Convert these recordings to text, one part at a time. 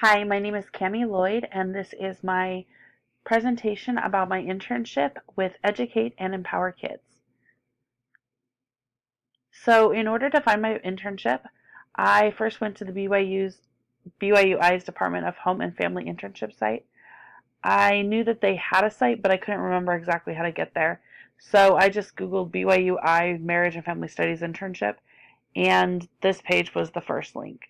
Hi, my name is Cami Lloyd, and this is my presentation about my internship with Educate and Empower Kids. So, in order to find my internship, I first went to the BYUI's Department of Home and Family Internship site. I knew that they had a site, but I couldn't remember exactly how to get there. So, I just Googled BYUI Marriage and Family Studies Internship, and this page was the first link.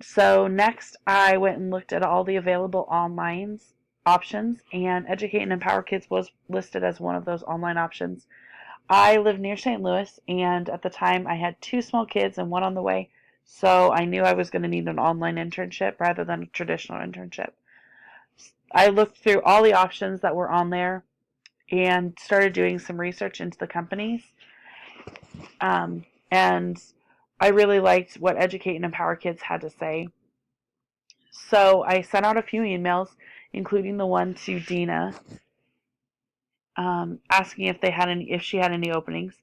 So next, I went and looked at all the available online options, and Educate and Empower Kids was listed as one of those online options. I live near St. Louis, and at the time, I had two small kids and one on the way, so I knew I was going to need an online internship rather than a traditional internship. I looked through all the options that were on there and started doing some research into the companies. And I really liked what Educate and Empower Kids had to say. So I sent out a few emails, including the one to Dina, asking if she had any openings,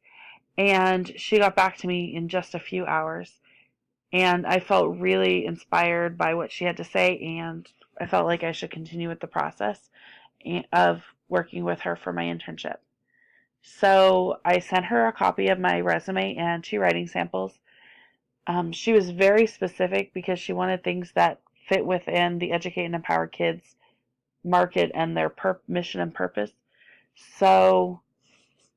and she got back to me in just a few hours. And I felt really inspired by what she had to say, and I felt like I should continue with the process of working with her for my internship. So I sent her a copy of my resume and 2 writing samples. She was very specific because she wanted things that fit within the Educate and Empower Kids market and their mission and purpose. So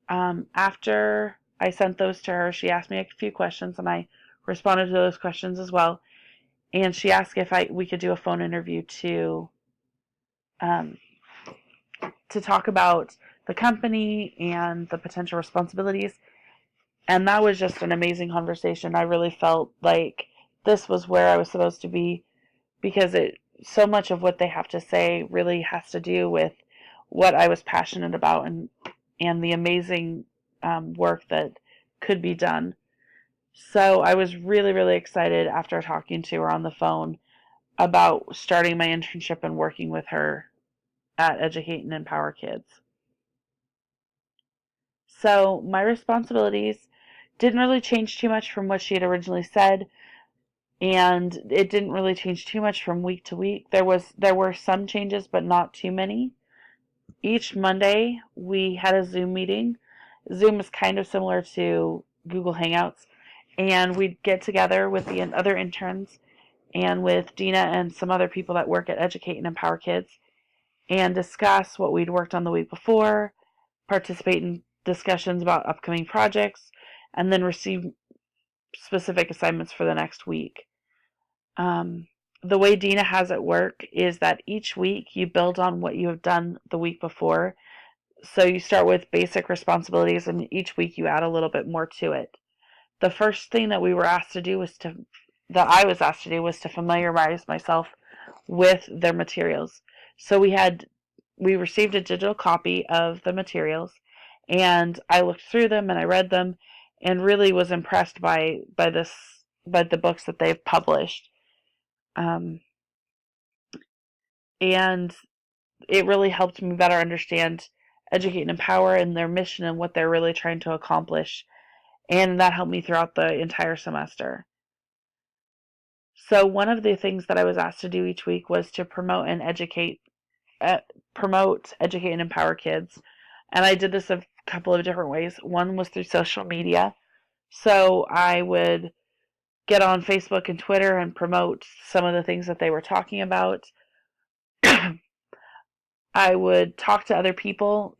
after I sent those to her, she asked me a few questions, and I responded to those questions as well. And she asked if we could do a phone interview um, to talk about the company and the potential responsibilities. And that was just an amazing conversation. I really felt like this was where I was supposed to be, because so much of what they have to say really has to do with what I was passionate about and the amazing work that could be done. So I was really, really excited after talking to her on the phone about starting my internship and working with her at Educate and Empower Kids. So my responsibilities didn't really change too much from what she had originally said, and it didn't really change too much from week to week. There were some changes, but not too many. Each Monday we had a Zoom meeting. Zoom is kind of similar to Google Hangouts, and we'd get together with the other interns and with Dina and some other people that work at Educate and Empower Kids and discuss what we'd worked on the week before, participate in discussions about upcoming projects, and then receive specific assignments for the next week. The way Dina has it work is that each week you build on what you have done the week before. So you start with basic responsibilities, and each week you add a little bit more to it. The first thing that I was asked to do was to familiarize myself with their materials. So we received a digital copy of the materials, and I looked through them and I read them, and really was impressed by the books that they've published. Um, and it really helped me better understand Educate and Empower and their mission and what they're really trying to accomplish. And that helped me throughout the entire semester. So one of the things that I was asked to do each week was to promote, educate, and empower kids. And I did this a couple of different ways. One was through social media. So I would get on Facebook and Twitter and promote some of the things that they were talking about. I would talk to other people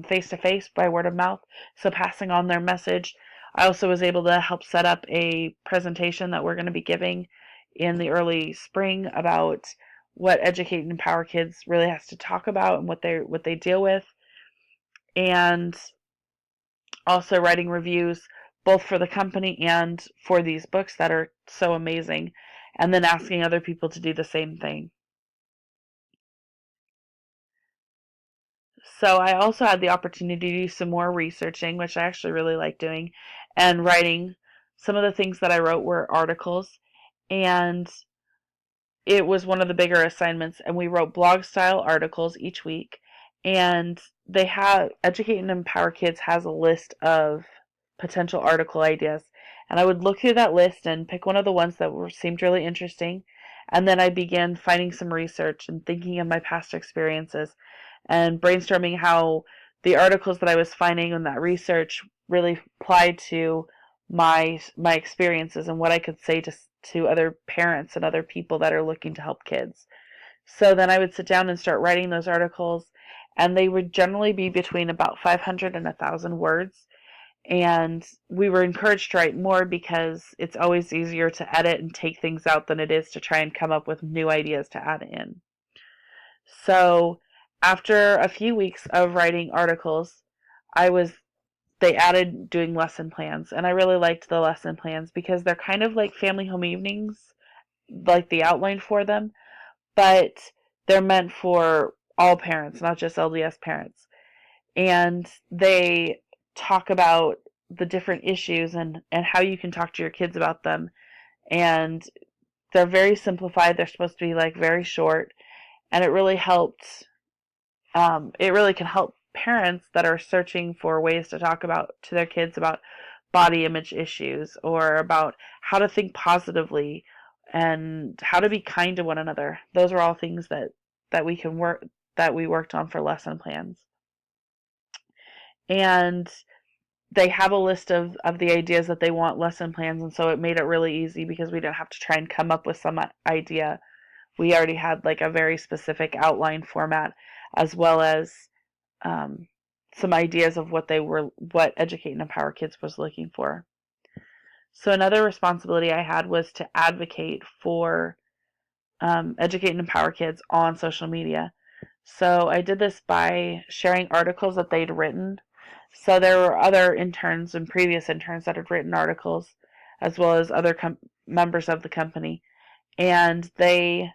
face to face by word of mouth, so passing on their message. I also was able to help set up a presentation that we're going to be giving in the early spring about what Educate and Empower Kids really has to talk about and what they deal with, and also writing reviews both for the company and for these books that are so amazing, and then asking other people to do the same thing. So I also had the opportunity to do some more researching, which I actually really like doing, and writing. Some of the things that I wrote were articles, and it was one of the bigger assignments, and we wrote blog style articles each week. And they have Educate and Empower Kids has a list of potential article ideas, and I would look through that list and pick one of the ones that seemed really interesting, And then I began finding some research and thinking of my past experiences and brainstorming how the articles that I was finding in that research really applied to my experiences and what I could say to other parents and other people that are looking to help kids. So then I would sit down and start writing those articles, and they would generally be between about 500 and 1,000 words. And we were encouraged to write more because it's always easier to edit and take things out than it is to try and come up with new ideas to add in. So after a few weeks of writing articles, they added doing lesson plans, and I really liked the lesson plans because they're kind of like family home evenings, like the outline for them, but they're meant for all parents, not just LDS parents. And they talk about the different issues and how you can talk to your kids about them. And they're very simplified. They're supposed to be like very short. And it really can help parents that are searching for ways to talk about to their kids about body image issues or about how to think positively and how to be kind to one another. Those are all things that we worked on for lesson plans. And they have a list of the ideas that they want lesson plans, and so it made it really easy because we didn't have to try and come up with some idea. We already had like a very specific outline format, as well as some ideas of what Educate and Empower Kids was looking for. So another responsibility I had was to advocate for Educate and Empower Kids on social media. So I did this by sharing articles that they'd written. So there were other interns and previous interns that had written articles, as well as other members of the company. And I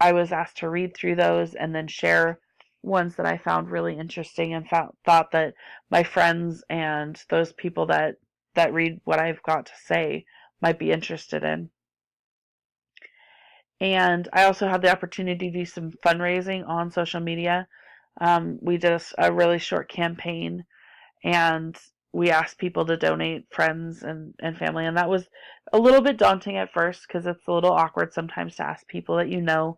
was asked to read through those and then share ones that I found really interesting and thought that my friends and those people that read what I've got to say might be interested in. And I also had the opportunity to do some fundraising on social media. We did a really short campaign, and we asked people to donate, friends and family. And that was a little bit daunting at first because it's a little awkward sometimes to ask people that you know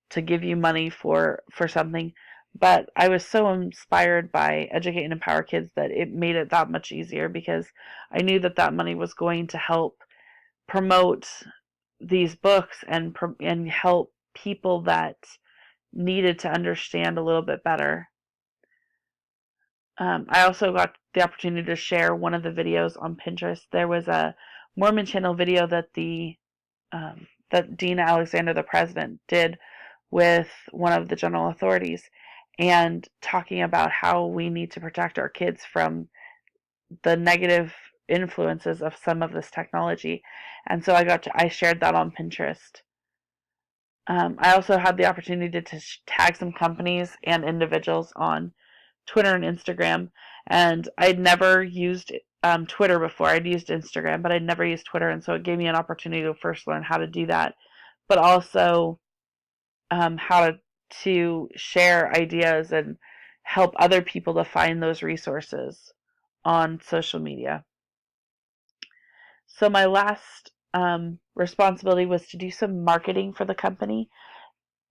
to give you money for something. But I was so inspired by Educate and Empower Kids that it made it that much easier because I knew that money was going to help promote these books and help people that needed to understand a little bit better. I also got the opportunity to share one of the videos on Pinterest. There was a Mormon channel video that that Dean Alexander, the president, did with one of the general authorities, and talking about how we need to protect our kids from the negative influences of some of this technology. And so I shared that on Pinterest. I also had the opportunity to tag some companies and individuals on Twitter and Instagram, and I'd never used Twitter before. I'd used Instagram, but I'd never used Twitter, and so it gave me an opportunity to first learn how to do that, but also how to share ideas and help other people to find those resources on social media. So my last responsibility was to do some marketing for the company.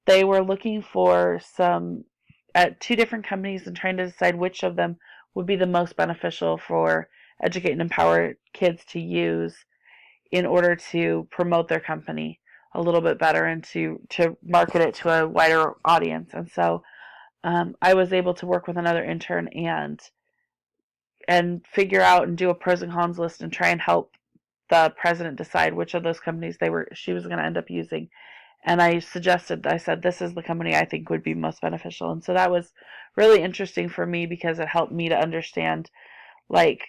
They were looking for at two different companies and trying to decide which of them would be the most beneficial for Educate and Empower Kids to use in order to promote their company a little bit better and to market it to a wider audience. And so I was able to work with another intern and figure out and do a pros and cons list and try and help the president decide which of those companies she was going to end up using. And I said, this is the company I think would be most beneficial. And so that was really interesting for me because it helped me to understand like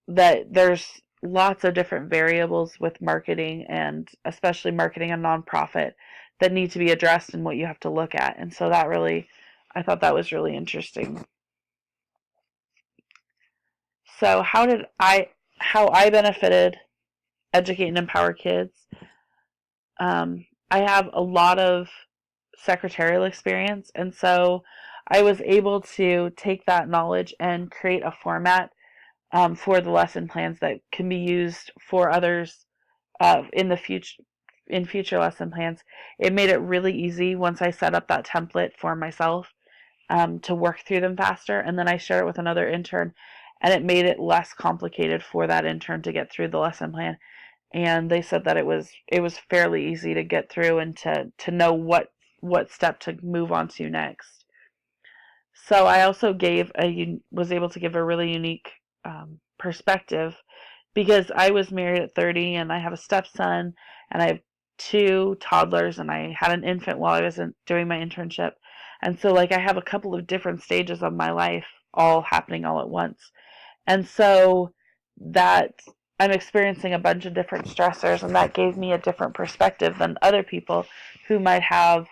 that there's lots of different variables with marketing, and especially marketing a nonprofit, that need to be addressed and what you have to look at. And so I thought that was really interesting. So how I benefited Educate and Empower Kids. I have a lot of secretarial experience, and so I was able to take that knowledge and create a format for the lesson plans that can be used for others in the in future lesson plans. It made it really easy once I set up that template for myself, to work through them faster. And then I shared it with another intern, and it made it less complicated for that intern to get through the lesson plan. And they said that it was fairly easy to get through and to know what step to move on to next. So I also was able to give a really unique perspective, because I was married at 30 and I have a stepson and I have two toddlers and I had an infant while I was doing my internship. And so like I have a couple of different stages of my life all happening all at once. And so that I'm experiencing a bunch of different stressors, and that gave me a different perspective than other people who might have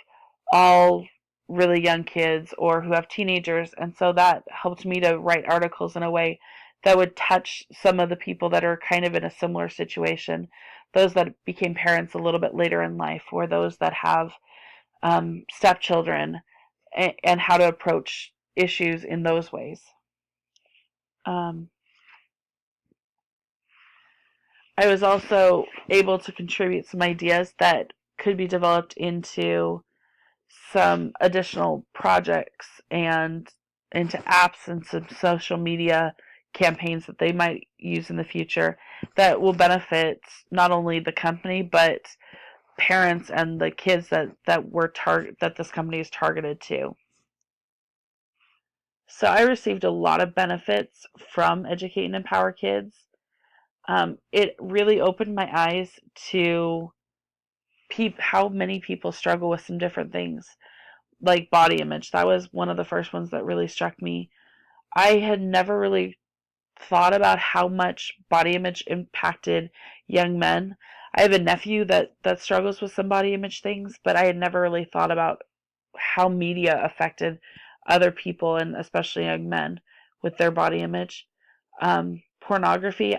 all really young kids or who have teenagers. And so that helped me to write articles in a way that would touch some of the people that are kind of in a similar situation, those that became parents a little bit later in life, or those that have stepchildren, and how to approach issues in those ways. I was also able to contribute some ideas that could be developed into some additional projects and into apps and some social media campaigns that they might use in the future that will benefit not only the company but parents and the kids that this company is targeted to. So I received a lot of benefits from Educate and Empower Kids. It really opened my eyes to how many people struggle with some different things, like body image. That was one of the first ones that really struck me. I had never really thought about how much body image impacted young men. I have a nephew that struggles with some body image things, but I had never really thought about how media affected other people, and especially young men, with their body image. Pornography,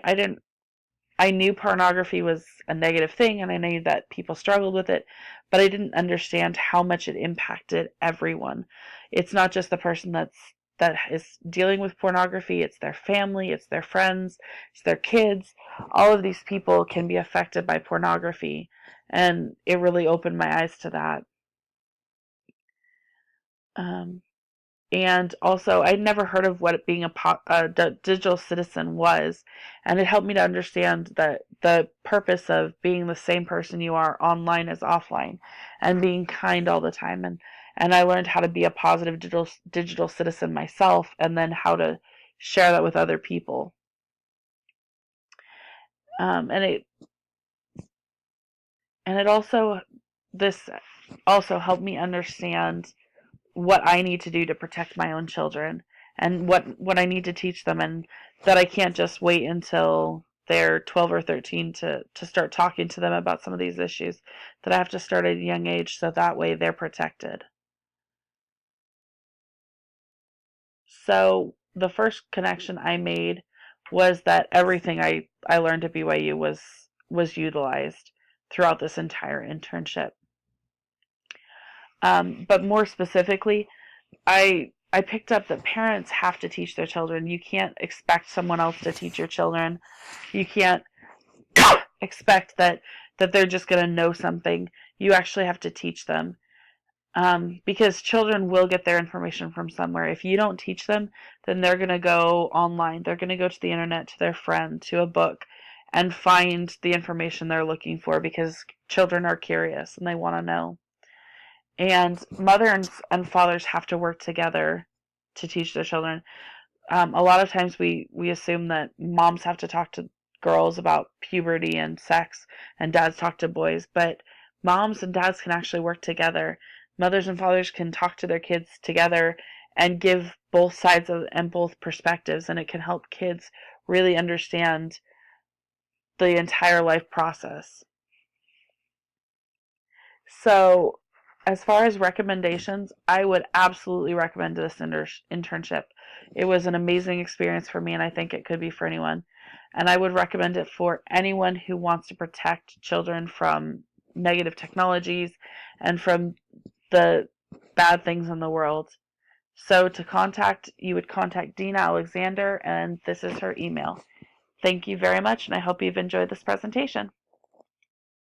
I knew pornography was a negative thing, and I knew that people struggled with it, but I didn't understand how much it impacted everyone. It's not just the person that is dealing with pornography, it's their family, it's their friends, it's their kids. All of these people can be affected by pornography, and it really opened my eyes to that. And also, I'd never heard of what being a digital citizen was, and it helped me to understand that the purpose of being the same person you are online as offline, and being kind all the time. And I learned how to be a positive digital citizen myself, and then how to share that with other people. And it also this also helped me understand what I need to do to protect my own children, and what I need to teach them, and that I can't just wait until they're 12 or 13 to start talking to them about some of these issues, that I have to start at a young age so that way they're protected. So the first connection I made was that everything I learned at BYU was utilized throughout this entire internship. But more specifically, I picked up that parents have to teach their children. You can't expect someone else to teach your children. You can't expect that they're just going to know something. You actually have to teach them, because children will get their information from somewhere. If you don't teach them, then they're going to go online. They're going to go to the internet, to their friend, to a book, and find the information they're looking for, because children are curious and they want to know. And mothers and fathers have to work together to teach their children. A lot of times we assume that moms have to talk to girls about puberty and sex, and dads talk to boys, but moms and dads can actually work together. Mothers and fathers can talk to their kids together and give both sides and both perspectives, and it can help kids really understand the entire life process. So, as far as recommendations, I would absolutely recommend this internship. It was an amazing experience for me, and I think it could be for anyone. And I would recommend it for anyone who wants to protect children from negative technologies and from the bad things in the world. So you would contact Dina Alexander, and this is her email. Thank you very much, and I hope you've enjoyed this presentation.